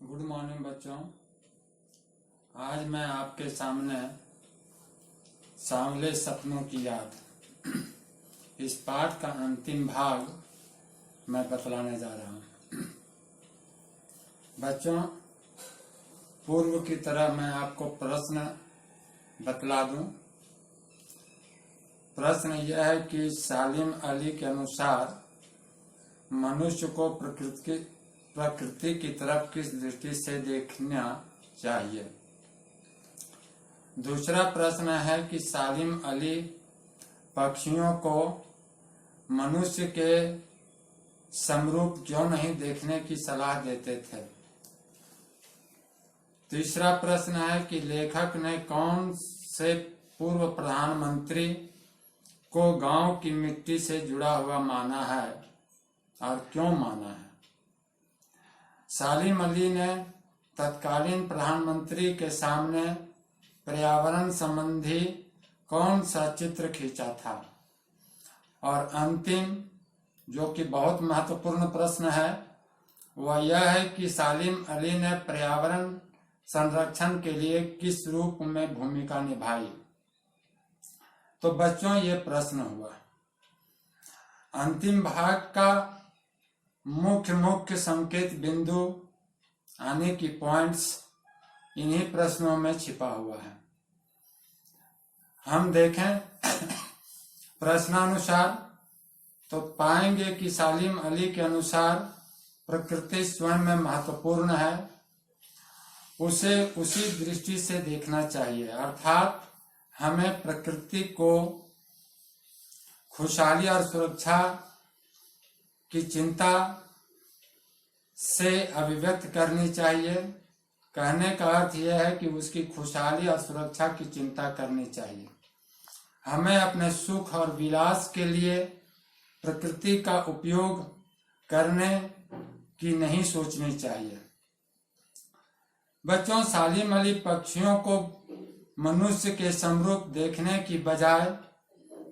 Good morning बच्चों। आज मैं आपके सामने सांवले सपनों की याद इस पाठ का अंतिम भाग मैं बतलाने जा रहा हूँ। बच्चों, पूर्व की तरह मैं आपको प्रश्न बतला दूं। प्रश्न यह है कि सालिम अली के अनुसार मनुष्य को प्रकृति की तरफ किस दृष्टि से देखना चाहिए। दूसरा प्रश्न है कि सालिम अली पक्षियों को मनुष्य के समरूप क्यों नहीं देखने की सलाह देते थे। तीसरा प्रश्न है कि लेखक ने कौन से पूर्व प्रधानमंत्री को गांव की मिट्टी से जुड़ा हुआ माना है और क्यों माना है। सालिम अली ने तत्कालीन प्रधानमंत्री के सामने पर्यावरण संबंधी कौन सा चित्र खींचा था। और अंतिम जो कि बहुत महत्वपूर्ण प्रश्न है वह यह है कि सालिम अली ने पर्यावरण संरक्षण के लिए किस रूप में भूमिका निभाई। तो बच्चों, ये प्रश्न हुआ। अंतिम भाग का मुख्य संकेत बिंदु आने की पॉइंट्स इन्हीं प्रश्नों में छिपा हुआ है। हम देखें प्रश्नानुसार तो पाएंगे कि सालिम अली के अनुसार प्रकृति स्वयं में महत्वपूर्ण है, उसे उसी दृष्टि से देखना चाहिए। अर्थात हमें प्रकृति को खुशहाली और सुरक्षा की चिंता से अभिव्यक्त करनी चाहिए। कहने का अर्थ यह है कि उसकी खुशहाली और सुरक्षा की चिंता करनी चाहिए। हमें अपने सुख और विलास के लिए प्रकृति का उपयोग करने की नहीं सोचनी चाहिए। बच्चों, सालिम अली पक्षियों को मनुष्य के समरूप देखने की बजाय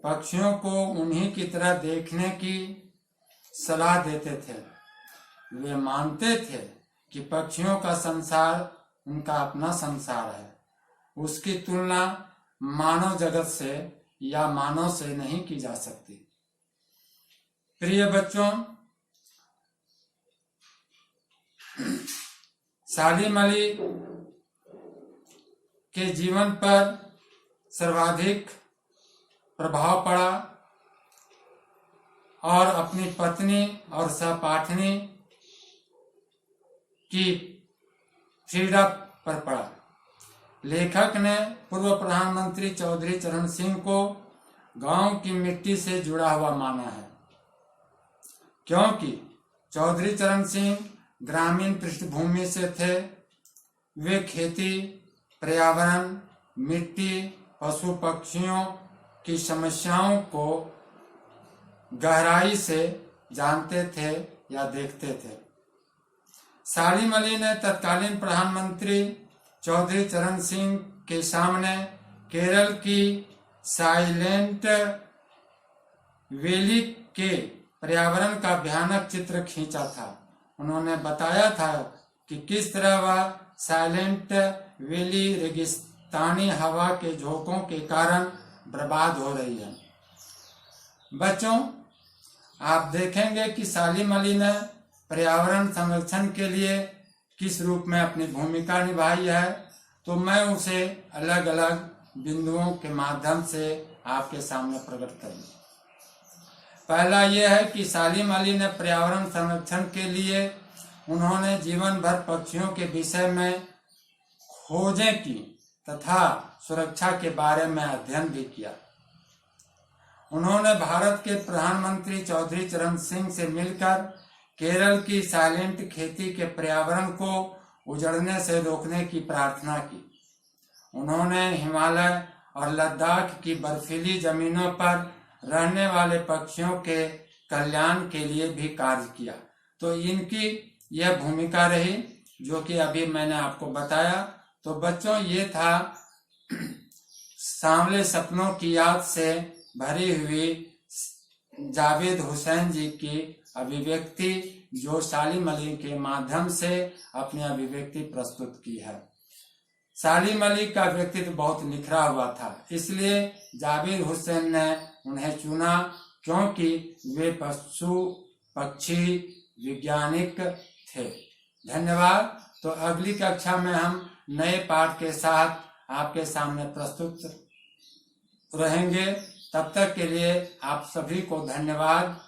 पक्षियों को उन्हीं की तरह देखने की सलाह देते थे। वे मानते थे कि पक्षियों का संसार उनका अपना संसार है, उसकी तुलना मानव जगत से या मानव से नहीं की जा सकती। प्रिय बच्चों, सालिम अली के जीवन पर सर्वाधिक प्रभाव पड़ा और अपनी पत्नी और सहपाठिनी की फ्रीडा पर पड़ा। लेखक ने पूर्व प्रधानमंत्री चौधरी चरण सिंह को गांव की मिट्टी से जुड़ा हुआ माना है, क्योंकि चौधरी चरण सिंह ग्रामीण पृष्ठभूमि से थे। वे खेती, पर्यावरण, मिट्टी, पशु पक्षियों की समस्याओं को गहराई से जानते थे या देखते थे। सालिम अली ने तत्कालीन प्रधानमंत्री चौधरी चरण सिंह के सामने केरल की साइलेंट वैली के पर्यावरण का भयानक चित्र खींचा था। उन्होंने बताया था कि किस तरह वह साइलेंट वैली रेगिस्तानी हवा के झोंकों के कारण बर्बाद हो रही है। बच्चों, आप देखेंगे कि सालिम अली ने पर्यावरण संरक्षण के लिए किस रूप में अपनी भूमिका निभाई है। तो मैं उसे अलग अलग बिंदुओं के माध्यम से आपके सामने प्रकट करूंगा। पहला यह है कि सालिम अली ने पर्यावरण संरक्षण के लिए उन्होंने जीवन भर पक्षियों के विषय में खोजें की तथा सुरक्षा के बारे में अध्ययन भी किया। उन्होंने भारत के प्रधानमंत्री चौधरी चरण सिंह से मिलकर केरल की साइलेंट खेती के पर्यावरण को उजड़ने से रोकने की प्रार्थना की। उन्होंने हिमालय और लद्दाख की बर्फीली जमीनों पर रहने वाले पक्षियों के कल्याण के लिए भी कार्य किया। तो इनकी यह भूमिका रही जो कि अभी मैंने आपको बताया। तो बच्चों, ये था सांवले सपनों की याद से भरी हुई जावेद हुसैन जी की अभिव्यक्ति जो सालिम अली के माध्यम से अपनी अभिव्यक्ति प्रस्तुत की है। सालिम अली का व्यक्तित्व बहुत निखरा हुआ था, इसलिए जाबिर हुसैन ने उन्हें चुना, क्योंकि वे पशु पक्षी वैज्ञानिक थे। धन्यवाद। तो अगली कक्षा में हम नए पाठ के साथ आपके सामने प्रस्तुत रहेंगे। तब तक के लिए आप सभी को धन्यवाद।